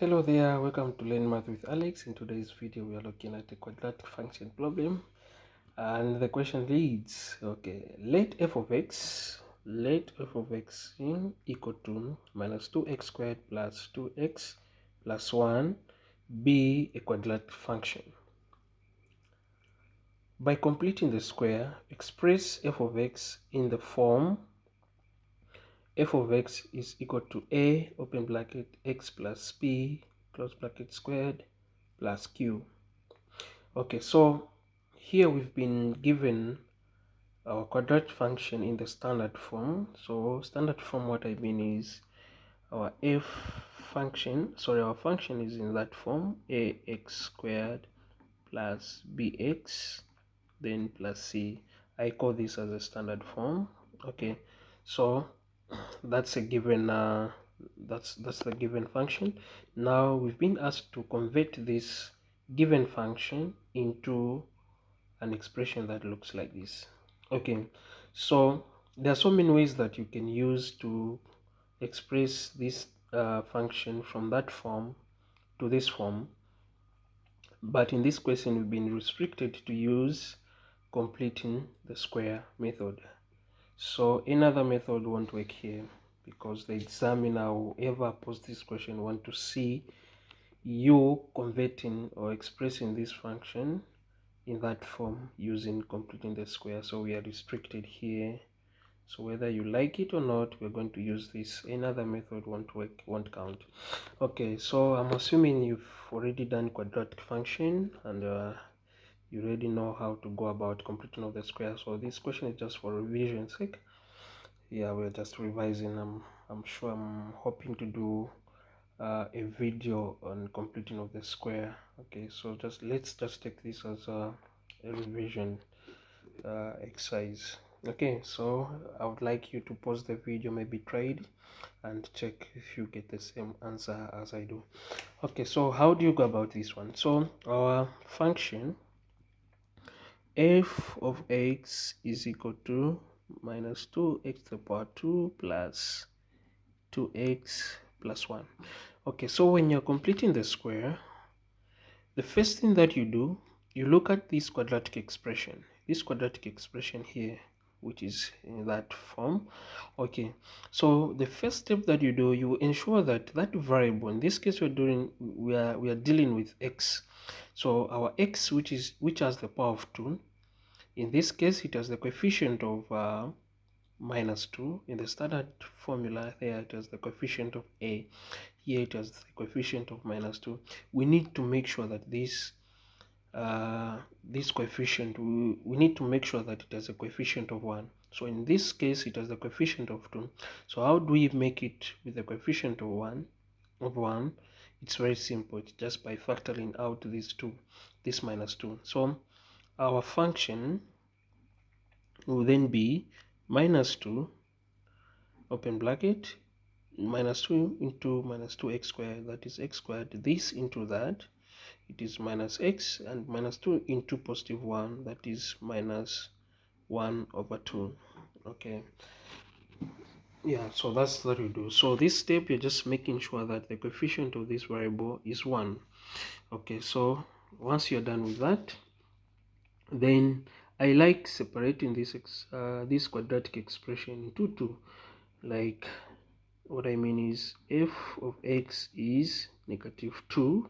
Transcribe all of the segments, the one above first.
Hello there, welcome to Learn Math with Alex. In today's video, we are looking at a quadratic function problem, and the question reads, okay, let f of x equal to minus 2x squared plus 2x plus 1 be a quadratic function. By completing the square, express f of x in the form f of x is equal to a open bracket x plus p close bracket squared plus q. Okay, so here we've been given our quadratic function in the standard form. So standard form, what I mean is our our function is in that form, ax squared plus bx then plus c. I call this as a standard form. Okay, so that's a given that's the given function. Now we've been asked to convert this given function into an expression that looks like this. Okay, so there are so many ways that you can use to express this function from that form to this form, but in this question we've been restricted to use completing the square method. So another method won't work here, because the examiner, whoever posed this question, want to see you converting or expressing this function in that form using completing the square. So we are restricted here. So whether you like it or not, we're going to use this. Another method won't work, won't count. Okay, so I'm assuming you've already done quadratic function and you already know how to go about completing of the square. So this question is just for revision sake. Yeah, we're just revising. I'm sure, I'm hoping to do a video on completing of the square. Okay, so let's just take this as a revision exercise. Okay, so I would like you to pause the video, maybe try it and check if you get the same answer as I do. Okay, so how do you go about this one? So our function f of x is equal to minus 2x to the power 2 plus 2x plus 1. Okay, so when you're completing the square, the first thing that you do, you look at this quadratic expression here, which is in that form. Okay, so the first step that you do, you ensure that that variable, in this case we are dealing with x. So our x, which has the power of 2, in this case it has the coefficient of minus 2. In the standard formula there, it has the coefficient of a. Here it has the coefficient of minus 2. We need to make sure that this coefficient, we need to make sure that it has a coefficient of 1. So in this case it has the coefficient of 2. So how do we make it with the coefficient of 1? It's very simple. It's just by factoring out this minus 2. So our function will then be minus 2 open bracket minus 2 into minus 2x squared, that is x squared, this into that, it is minus x, and minus 2 into positive 1, that is minus 1 over 2. Okay, yeah, so that's what we do. So this step, you're just making sure that the coefficient of this variable is 1. Okay, so once you're done with that, then I like separating this quadratic expression into two. Like, what I mean is f of x is negative 2.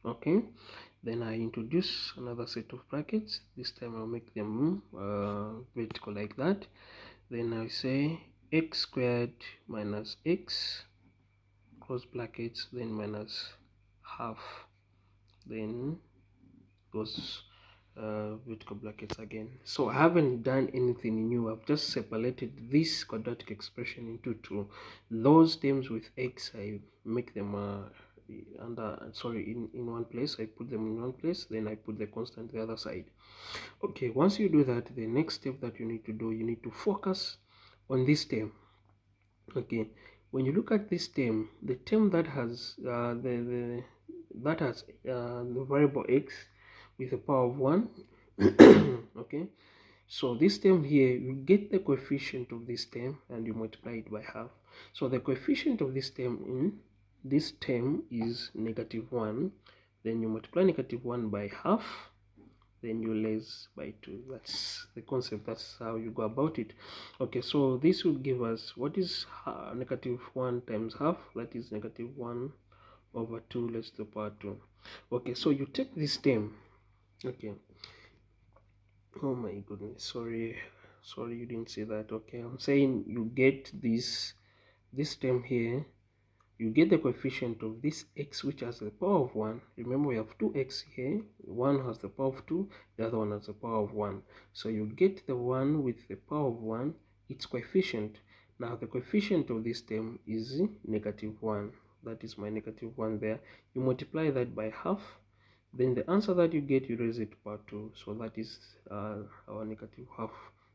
Okay, then I introduce another set of brackets. This time I'll make them vertical like that. Then I say x squared minus x close brackets, then minus half, then those vertical brackets again. So I haven't done anything new. I've just separated this quadratic expression into two. Those terms with x, I make them in one place. I put them in one place, then I put the constant the other side. Okay, once you do that, the next step that you need to do, you need to focus on this term. Okay, when you look at this term, the term that has the variable x with a power of 1. Okay, so this term here, you get the coefficient of this term and you multiply it by half. So the coefficient of this term this term is -1, then you multiply -1 by half, then you less by 2. That's the concept. That's how you go about it. Okay, so this will give us what is -1 times half. That is -1 over 2 raised to the power 2. Okay, so you take this term. Okay, oh my goodness, sorry you didn't see that. Okay, I'm saying you get this term here. You get the coefficient of this x, which has the power of 1. Remember, we have two x here. One has the power of 2, the other one has the power of 1. So you get the one with the power of 1, its coefficient. Now the coefficient of this term is -1. That is my -1 there. You multiply that by half, then the answer that you get, you raise it to power 2. So that is our -half.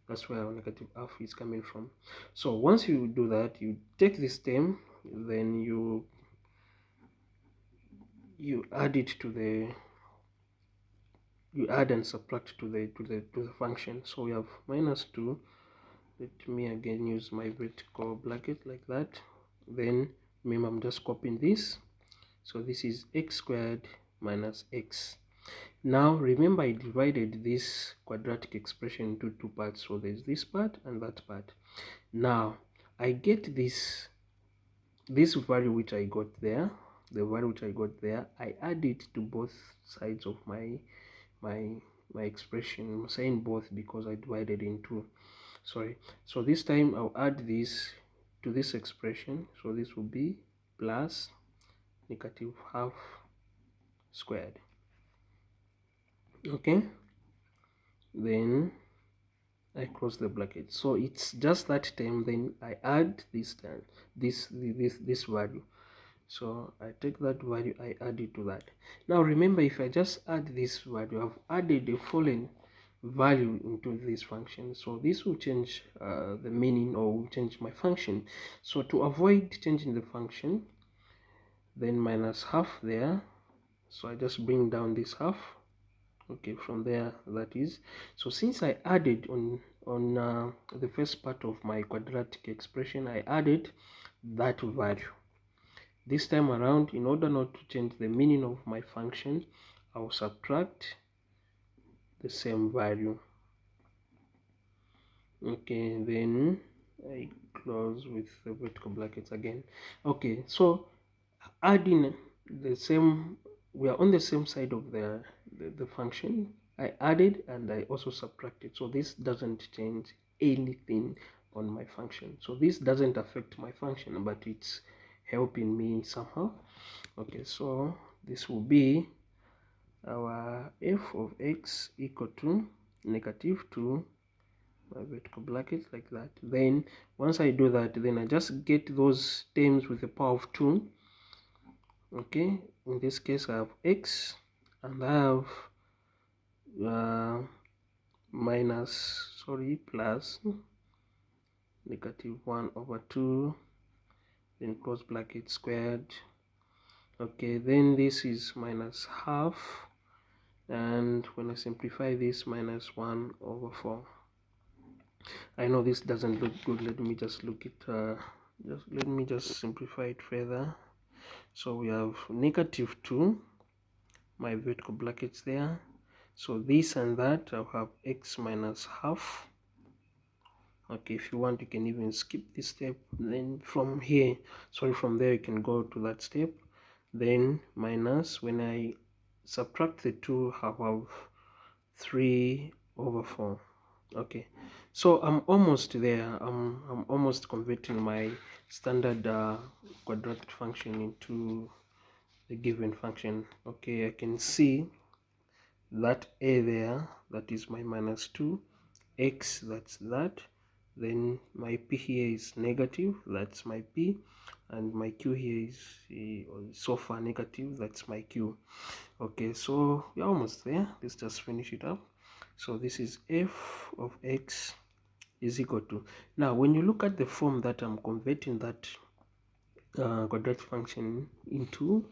That's where our -half is coming from. So once you do that, you take this term, then you add it to the, you add and subtract to the function. So we have -2. Let me again use my vertical bracket like that. Then remember, I'm just copying this. So this is x squared minus x. Now remember, I divided this quadratic expression into two parts. So there's this part and that part. Now I get this value which I got there, the value which I got there, I add it to both sides of my expression. I'm saying both because I divided in two. Sorry. So this time I'll add this to this expression. So this will be plus -half squared. Okay, then I close the bracket. So it's just that term, then I add this term, this value. So I take that value, I add it to that. Now remember, if I just add this value, I've added a foreign value into this function. So this will change the meaning, or will change my function. So to avoid changing the function, then -half there. So I just bring down this half. Okay, from there, that is. So since I added on the first part of my quadratic expression, I added that value. This time around, in order not to change the meaning of my function, I will subtract the same value. Okay, then I close with the vertical brackets again. Okay, so adding the same, we are on the same side of the function. I added and I also subtracted, so this doesn't change anything on my function. So this doesn't affect my function, but it's helping me somehow. Okay, so this will be our f of x equal to -2, my vertical brackets like that. Then once I do that, then I just get those terms with the power of 2. Okay, in this case I have x and I have plus -1 over 2, then close bracket squared. Okay, then this is -half, and when I simplify this, -1 over 4. I know this doesn't look good. Let me just look it, let me just simplify it further. So we have -2, my vertical brackets there. So this and that, I'll have x minus half. Okay, if you want, you can even skip this step. Then from here, from there, you can go to that step. Then minus, when I subtract the 2, I have 3 over 4. Okay, so I'm almost there. I'm almost converting my standard quadratic function into the given function. Okay, I can see that a there, that is my -2, x, that's that, then my p here is negative, that's my p, and my q here is so far negative, that's my q. Okay, so we're almost there. Let's just finish it up. So this is f of x is equal to, now when you look at the form that I'm converting that quadratic function into,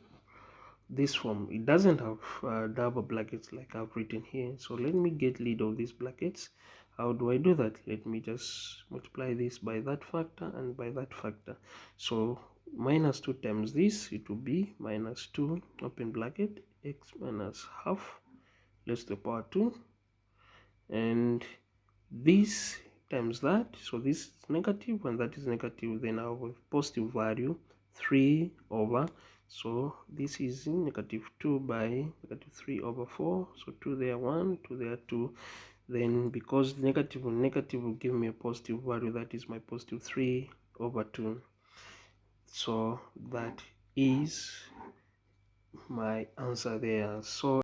this form, it doesn't have double brackets like I've written here. So let me get rid of these brackets. How do I do that? Let me just multiply this by that factor and by that factor. So minus 2 times this, it will be minus 2 open bracket x minus half raised to the power 2, and this times that, so this is negative and that is negative, then I have a positive value 3 over, so this is negative 2 by negative 3 over 4, so 2 there 1, 2 there 2, then because negative and negative will give me a positive value, that is my positive 3 over 2. So that is my answer there. So